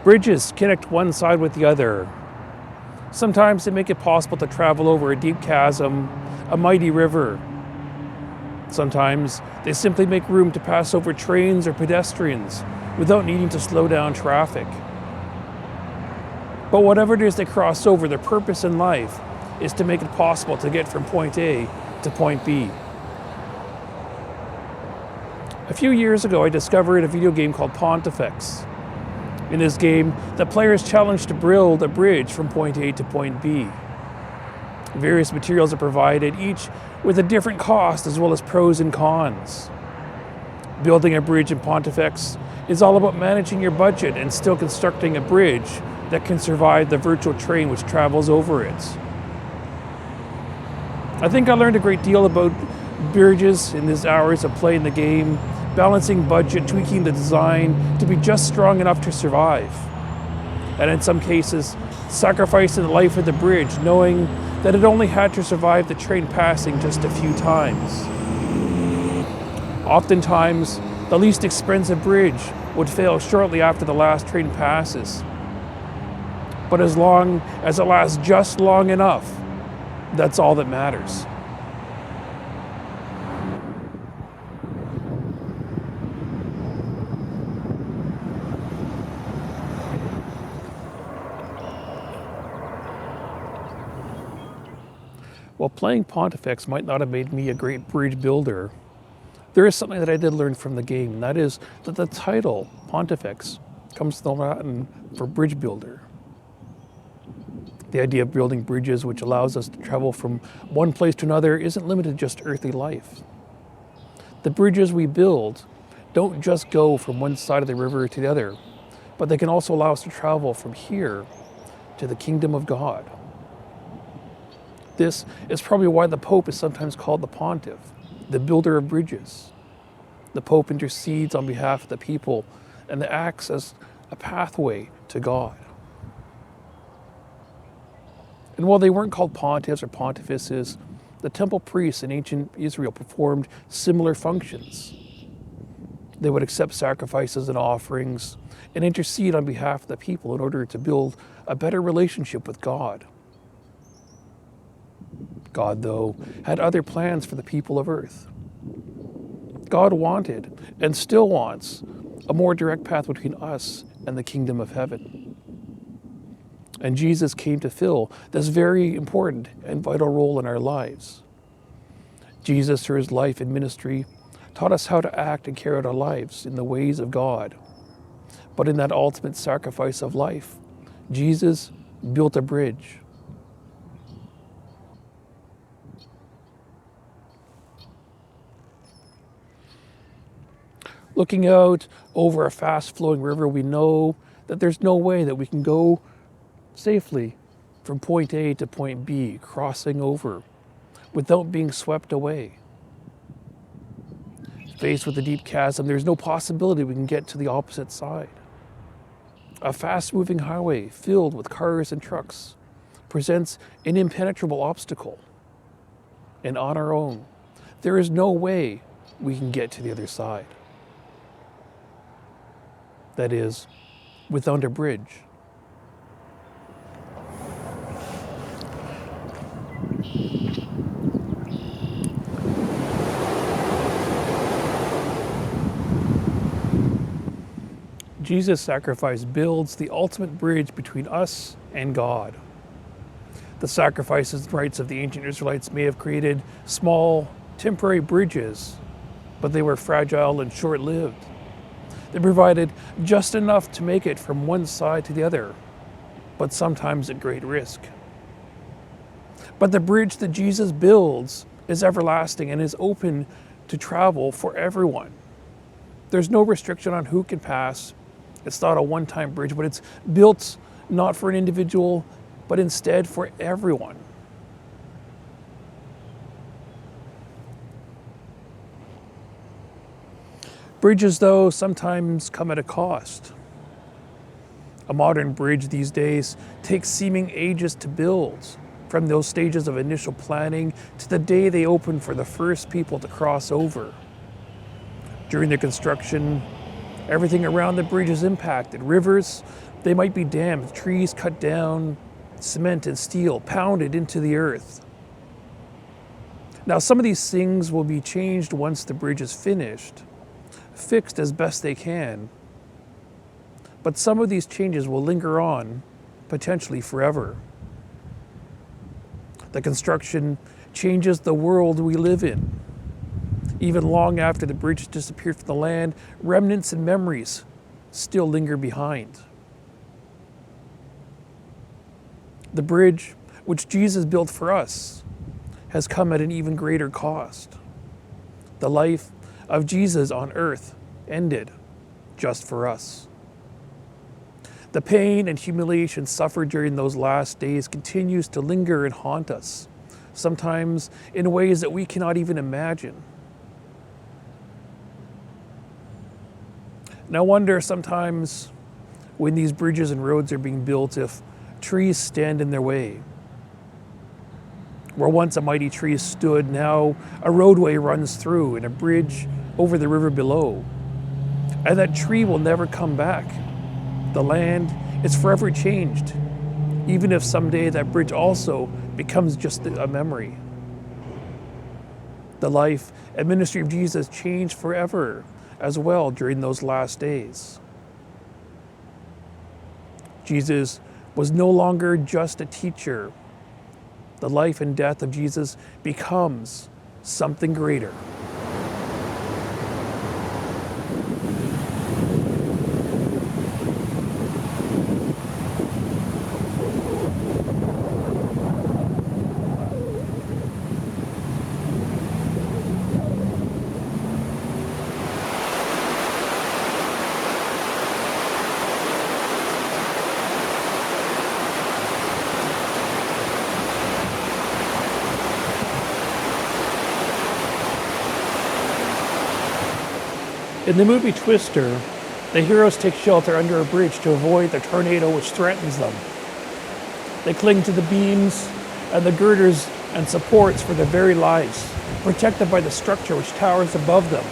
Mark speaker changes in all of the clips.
Speaker 1: Bridges connect one side with the other. Sometimes they make it possible to travel over a deep chasm, a mighty river. Sometimes they simply make room to pass over trains or pedestrians without needing to slow down traffic. But whatever it is they cross over, their purpose in life is to make it possible to get from point A to point B. A few years ago, I discovered a video game called Pontifex. In this game, the player is challenged to build a bridge from point A to point B. Various materials are provided, each with a different cost as well as pros and cons. Building a bridge in Pontifex is all about managing your budget and still constructing a bridge that can survive the virtual train which travels over it. I think I learned a great deal about bridges in these hours of playing the game, balancing budget, tweaking the design to be just strong enough to survive. And in some cases, sacrificing the life of the bridge, knowing that it only had to survive the train passing just a few times. Oftentimes, the least expensive bridge would fail shortly after the last train passes. But as long as it lasts just long enough, that's all that matters. While playing Pontifex might not have made me a great bridge builder, there is something that I did learn from the game, and that is that the title, Pontifex, comes from the Latin for bridge builder. The idea of building bridges which allows us to travel from one place to another isn't limited to just earthly life. The bridges we build don't just go from one side of the river to the other, but they can also allow us to travel from here to the kingdom of God. This is probably why the Pope is sometimes called the Pontiff, the builder of bridges. The Pope intercedes on behalf of the people and acts as a pathway to God. And while they weren't called pontiffs or pontifices, the temple priests in ancient Israel performed similar functions. They would accept sacrifices and offerings and intercede on behalf of the people in order to build a better relationship with God. God, though, had other plans for the people of earth. God wanted, and still wants, a more direct path between us and the kingdom of heaven. And Jesus came to fill this very important and vital role in our lives. Jesus, through his life and ministry, taught us how to act and carry out our lives in the ways of God. But in that ultimate sacrifice of life, Jesus built a bridge. Looking out over a fast-flowing river, we know that there's no way that we can go safely from point A to point B, crossing over, without being swept away. Faced with a deep chasm, there's no possibility we can get to the opposite side. A fast-moving highway filled with cars and trucks presents an impenetrable obstacle. And on our own, there is no way we can get to the other side. That is, without a bridge. Jesus' sacrifice builds the ultimate bridge between us and God. The sacrifices and rites of the ancient Israelites may have created small, temporary bridges, but they were fragile and short-lived. They provided just enough to make it from one side to the other, but sometimes at great risk. But the bridge that Jesus builds is everlasting and is open to travel for everyone. There's no restriction on who can pass. It's not a one-time bridge, but it's built not for an individual, but instead for everyone. Bridges, though, sometimes come at a cost. A modern bridge these days takes seeming ages to build, from those stages of initial planning to the day they open for the first people to cross over. During the construction, everything around the bridge is impacted. Rivers They might be dams, trees cut down, cement and steel pounded into the earth. Now, some of these things will be changed once the bridge is finished, fixed as best they can. But some of these changes will linger on, potentially forever. The construction changes the world we live in. Even long after the bridge has disappeared from the land, remnants and memories still linger behind. The bridge, which Jesus built for us, has come at an even greater cost. The life of Jesus on earth ended just for us. The pain and humiliation suffered during those last days continues to linger and haunt us, sometimes in ways that we cannot even imagine. And I wonder sometimes when these bridges and roads are being built if trees stand in their way. Where once a mighty tree stood, now a roadway runs through and a bridge over the river below. And that tree will never come back. The land is forever changed, even if someday that bridge also becomes just a memory. The life and ministry of Jesus changed forever as well during those last days. Jesus was no longer just a teacher. The life and death of Jesus becomes something greater. In the movie Twister, the heroes take shelter under a bridge to avoid the tornado which threatens them. They cling to the beams and the girders and supports for their very lives, protected by the structure which towers above them.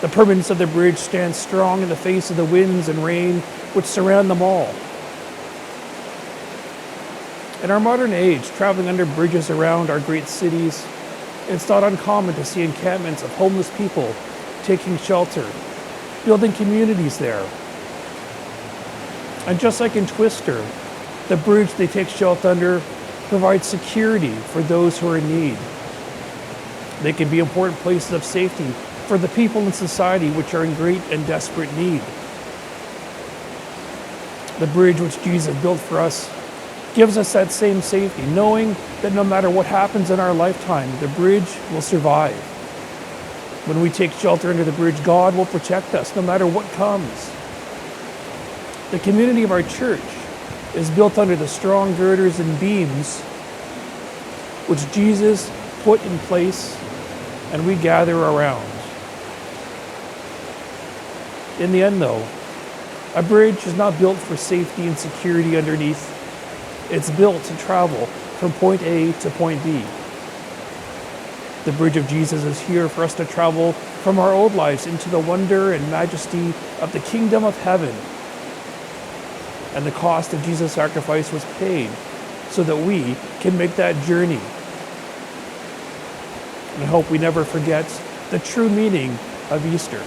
Speaker 1: The permanence of the bridge stands strong in the face of the winds and rain which surround them all. In our modern age, traveling under bridges around our great cities, it's not uncommon to see encampments of homeless people taking shelter, building communities there. And just like in Twister, the bridge they take shelter under provides security for those who are in need. They can be important places of safety for the people in society which are in great and desperate need. The bridge which Jesus built for us gives us that same safety, knowing that no matter what happens in our lifetime, the bridge will survive. When we take shelter under the bridge, God will protect us no matter what comes. The community of our church is built under the strong girders and beams which Jesus put in place and we gather around. In the end, though, a bridge is not built for safety and security underneath. It's built to travel from point A to point B. The bridge of Jesus is here for us to travel from our old lives into the wonder and majesty of the kingdom of heaven. And the cost of Jesus' sacrifice was paid so that we can make that journey. And I hope we never forget the true meaning of Easter.